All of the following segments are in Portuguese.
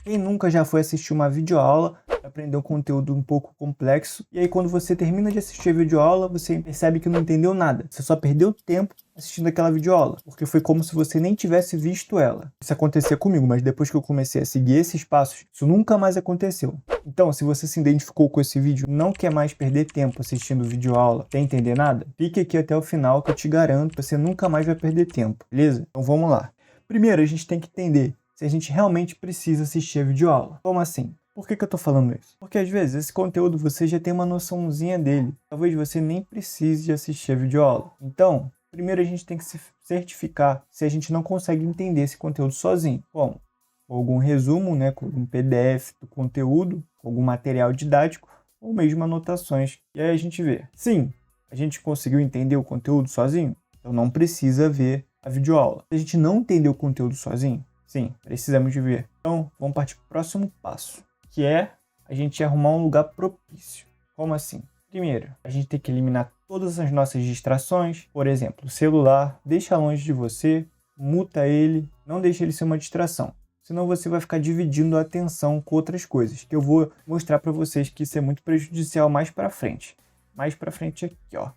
Quem nunca já foi assistir uma videoaula, aprender um conteúdo um pouco complexo, e aí quando você termina de assistir a videoaula, você percebe que não entendeu nada. Você só perdeu tempo assistindo aquela videoaula, porque foi como se você nem tivesse visto ela. Isso acontecia comigo, mas depois que eu comecei a seguir esses passos, isso nunca mais aconteceu. Então, se você se identificou com esse vídeo, não quer mais perder tempo assistindo videoaula sem entender nada, fique aqui até o final que eu te garanto que você nunca mais vai perder tempo, beleza? Então vamos lá. Primeiro, a gente tem que entender se a gente realmente precisa assistir a videoaula. Como assim? Por que eu tô falando isso? Porque às vezes esse conteúdo você já tem uma noçãozinha dele. Talvez você nem precise de assistir a videoaula. Então, primeiro a gente tem que se certificar se a gente não consegue entender esse conteúdo sozinho. Bom, com algum resumo, né, com algum PDF do conteúdo, com algum material didático, ou mesmo anotações. E aí a gente vê. Sim, a gente conseguiu entender o conteúdo sozinho? Então não precisa ver a videoaula. Se a gente não entendeu o conteúdo sozinho, sim, precisamos de ver. Então, vamos partir para o próximo passo, que é a gente arrumar um lugar propício. Como assim? Primeiro, a gente tem que eliminar todas as nossas distrações. Por exemplo, o celular, deixa longe de você, muta ele, não deixa ele ser uma distração. Senão você vai ficar dividindo a atenção com outras coisas, que eu vou mostrar para vocês que isso é muito prejudicial mais para frente. Mais para frente aqui, ó.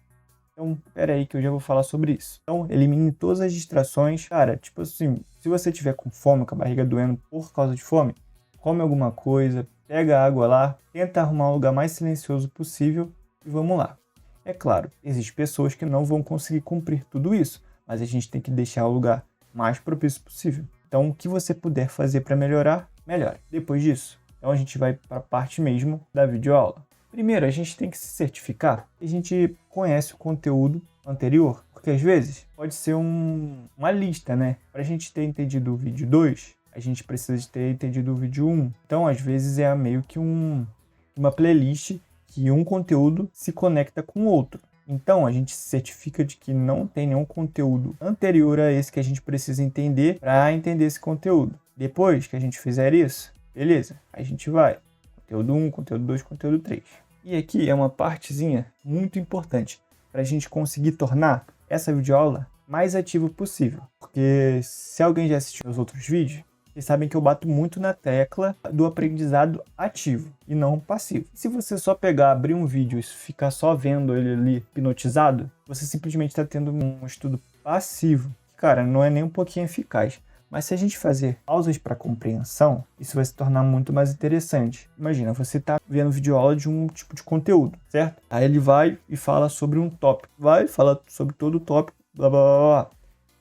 Então, pera aí que eu já vou falar sobre isso. Então, elimine todas as distrações. Cara, tipo assim, se você tiver com fome, com a barriga doendo por causa de fome, come alguma coisa, pega água lá, tenta arrumar um lugar mais silencioso possível e vamos lá. É claro, existem pessoas que não vão conseguir cumprir tudo isso, mas a gente tem que deixar o lugar mais propício possível. Então, o que você puder fazer para melhorar, melhore. Depois disso, então a gente vai para a parte mesmo da videoaula. Primeiro, a gente tem que se certificar que a gente conhece o conteúdo anterior, porque às vezes pode ser uma lista, né? Para a gente ter entendido o vídeo 2, a gente precisa de ter entendido o vídeo 1. Então, às vezes é meio que uma playlist que um conteúdo se conecta com o outro. Então, a gente se certifica de que não tem nenhum conteúdo anterior a esse que a gente precisa entender para entender esse conteúdo. Depois que a gente fizer isso, beleza, a gente vai. Conteúdo 1, conteúdo 2, conteúdo 3. E aqui é uma partezinha muito importante para a gente conseguir tornar essa videoaula mais ativa possível. Porque se alguém já assistiu os outros vídeos, vocês sabem que eu bato muito na tecla do aprendizado ativo e não passivo. Se você só pegar, abrir um vídeo e ficar só vendo ele ali hipnotizado, você simplesmente está tendo um estudo passivo. Cara, não é nem um pouquinho eficaz. Mas se a gente fazer pausas para compreensão, isso vai se tornar muito mais interessante. Imagina, você está vendo videoaula de um tipo de conteúdo, certo? Aí ele vai e fala sobre um tópico. Vai falar sobre todo o tópico, blá blá blá blá.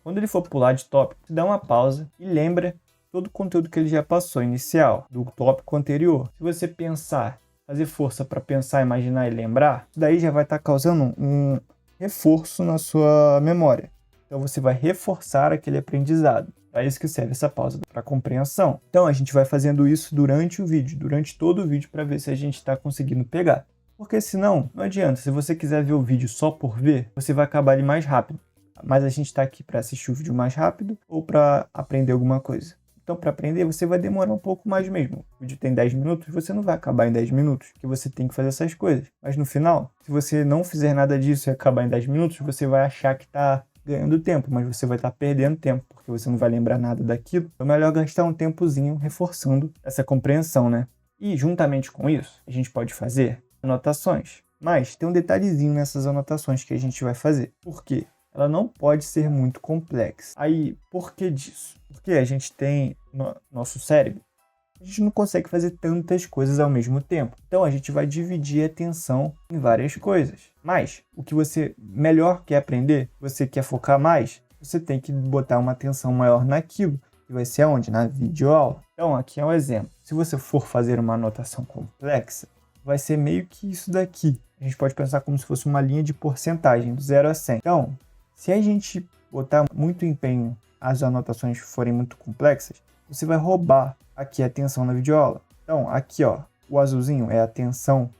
Quando ele for pular de tópico, você dá uma pausa e lembra todo o conteúdo que ele já passou, inicial, do tópico anterior. Se você pensar, fazer força para pensar, imaginar e lembrar, isso daí já vai estar causando um reforço na sua memória. Então você vai reforçar aquele aprendizado. Para isso que serve essa pausa, para compreensão. Então a gente vai fazendo isso durante o vídeo, durante todo o vídeo, para ver se a gente está conseguindo pegar. Porque senão, não adianta. Se você quiser ver o vídeo só por ver, você vai acabar ele mais rápido. Mas a gente está aqui para assistir o vídeo mais rápido ou para aprender alguma coisa. Então, para aprender, você vai demorar um pouco mais mesmo. O vídeo tem 10 minutos, você não vai acabar em 10 minutos, porque você tem que fazer essas coisas. Mas no final, se você não fizer nada disso e acabar em 10 minutos, você vai achar que está ganhando tempo, mas você vai estar perdendo tempo, porque você não vai lembrar nada daquilo. Então é melhor gastar um tempozinho reforçando essa compreensão, né? E juntamente com isso, a gente pode fazer anotações. Mas tem um detalhezinho nessas anotações que a gente vai fazer. Por quê? Ela não pode ser muito complexa. Aí, por que disso? Porque a gente tem nosso cérebro, a gente não consegue fazer tantas coisas ao mesmo tempo. Então a gente vai dividir a atenção em várias coisas. Mas o que você melhor quer aprender, você quer focar mais, você tem que botar uma atenção maior naquilo. E vai ser aonde? Na videoaula. Então aqui é um exemplo. Se você for fazer uma anotação complexa, vai ser meio que isso daqui. A gente pode pensar como se fosse uma linha de porcentagem, do 0 a 100. Então, se a gente botar muito empenho, as anotações forem muito complexas, você vai roubar aqui a atenção na videoaula. Então, aqui ó, o azulzinho é a atenção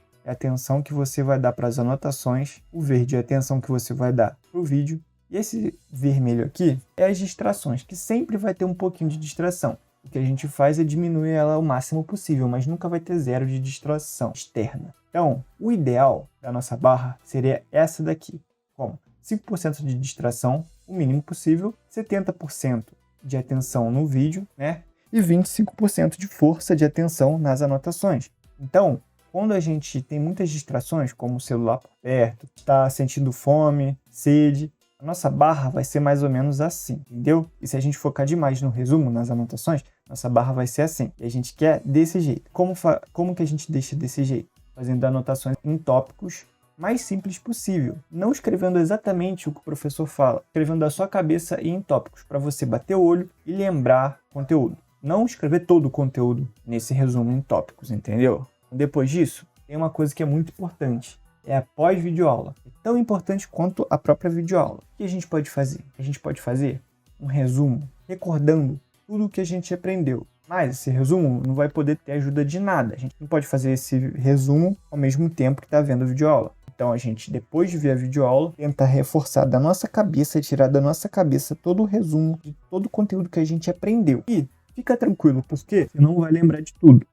que você vai dar para as anotações, o verde é a atenção que você vai dar para o vídeo, e esse vermelho aqui é as distrações, que sempre vai ter um pouquinho de distração. O que a gente faz é diminuir ela ao máximo possível, mas nunca vai ter zero de distração externa. Então, o ideal da nossa barra seria essa daqui, com 5% de distração, o mínimo possível, 70% de atenção no vídeo, né? e 25% de força de atenção nas anotações. Então, quando a gente tem muitas distrações, como o celular por perto, está sentindo fome, sede, a nossa barra vai ser mais ou menos assim, entendeu? E se a gente focar demais no resumo, nas anotações, nossa barra vai ser assim. E a gente quer desse jeito. Como que a gente deixa desse jeito? Fazendo anotações em tópicos mais simples possível. Não escrevendo exatamente o que o professor fala. Escrevendo da sua cabeça e em tópicos, para você bater o olho e lembrar conteúdo. Não escrever todo o conteúdo nesse resumo em tópicos, entendeu? Depois disso, tem uma coisa que é muito importante. É a pós-videoaula. É tão importante quanto a própria videoaula. O que a gente pode fazer? A gente pode fazer um resumo recordando tudo o que a gente aprendeu. Mas esse resumo não vai poder ter ajuda de nada. A gente não pode fazer esse resumo ao mesmo tempo que está vendo a videoaula. Então a gente, depois de ver a videoaula, tenta reforçar da nossa cabeça, tirar da nossa cabeça todo o resumo de todo o conteúdo que a gente aprendeu. E fica tranquilo, porque você não vai lembrar de tudo.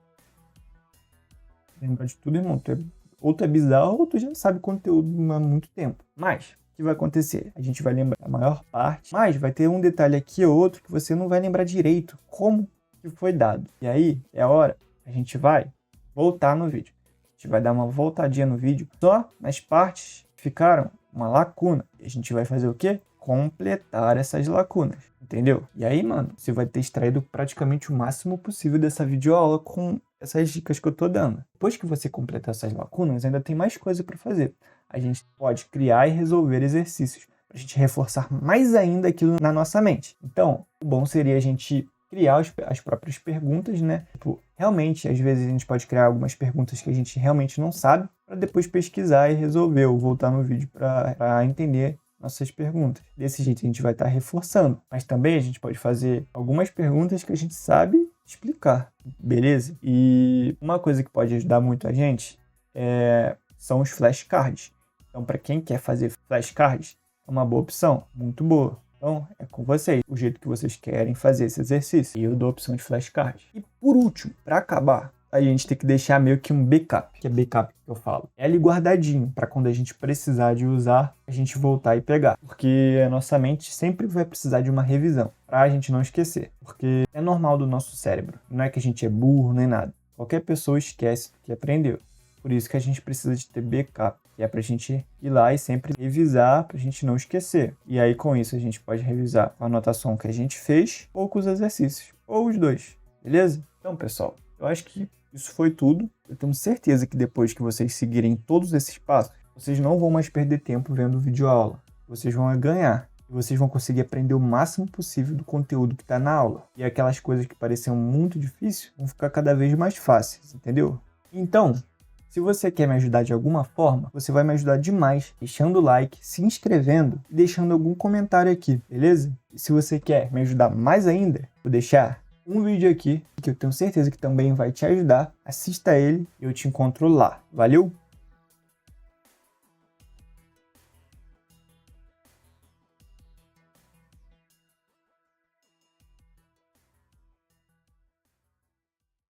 Lembrar de tudo, irmão, ou tu é bizarro ou tu já sabe conteúdo há muito tempo. Mas o que vai acontecer? A gente vai lembrar a maior parte, mas vai ter um detalhe aqui ou outro que você não vai lembrar direito como que foi dado. E aí é a hora, a gente vai voltar no vídeo. A gente vai dar uma voltadinha no vídeo só nas partes que ficaram uma lacuna. E a gente vai fazer o quê? Completar essas lacunas, entendeu? E aí, mano, você vai ter extraído praticamente o máximo possível dessa videoaula com essas dicas que eu tô dando. Depois que você completar essas lacunas, ainda tem mais coisa para fazer. A gente pode criar e resolver exercícios para a gente reforçar mais ainda aquilo na nossa mente. Então, o bom seria a gente criar as próprias perguntas, né? Tipo, realmente, às vezes a gente pode criar algumas perguntas que a gente realmente não sabe para depois pesquisar e resolver ou voltar no vídeo para entender nossas perguntas. Desse jeito a gente vai estar reforçando. Mas também a gente pode fazer algumas perguntas que a gente sabe explicar, beleza? E uma coisa que pode ajudar muito a gente são os flashcards. Então, para quem quer fazer flashcards, é uma boa opção, muito boa. Então, é com vocês, o jeito que vocês querem fazer esse exercício. E eu dou a opção de flashcards. E por último, para acabar, a gente tem que deixar meio que um backup, que é backup que eu falo. É ali guardadinho, para quando a gente precisar de usar, a gente voltar e pegar. Porque a nossa mente sempre vai precisar de uma revisão, para a gente não esquecer. Porque é normal do nosso cérebro. Não é que a gente é burro nem nada. Qualquer pessoa esquece o que aprendeu. Por isso que a gente precisa de ter backup, que é pra gente ir lá e sempre revisar, pra gente não esquecer. E aí com isso a gente pode revisar a anotação que a gente fez ou com os exercícios, ou os dois, beleza? Então, pessoal, eu acho que isso foi tudo. Eu tenho certeza que depois que vocês seguirem todos esses passos, vocês não vão mais perder tempo vendo videoaula. Vocês vão ganhar. E vocês vão conseguir aprender o máximo possível do conteúdo que está na aula. E aquelas coisas que pareciam muito difíceis vão ficar cada vez mais fáceis, entendeu? Então, se você quer me ajudar de alguma forma, você vai me ajudar demais deixando o like, se inscrevendo e deixando algum comentário aqui, beleza? E se você quer me ajudar mais ainda, vou deixar um vídeo aqui que eu tenho certeza que também vai te ajudar. Assista ele e eu te encontro lá. Valeu?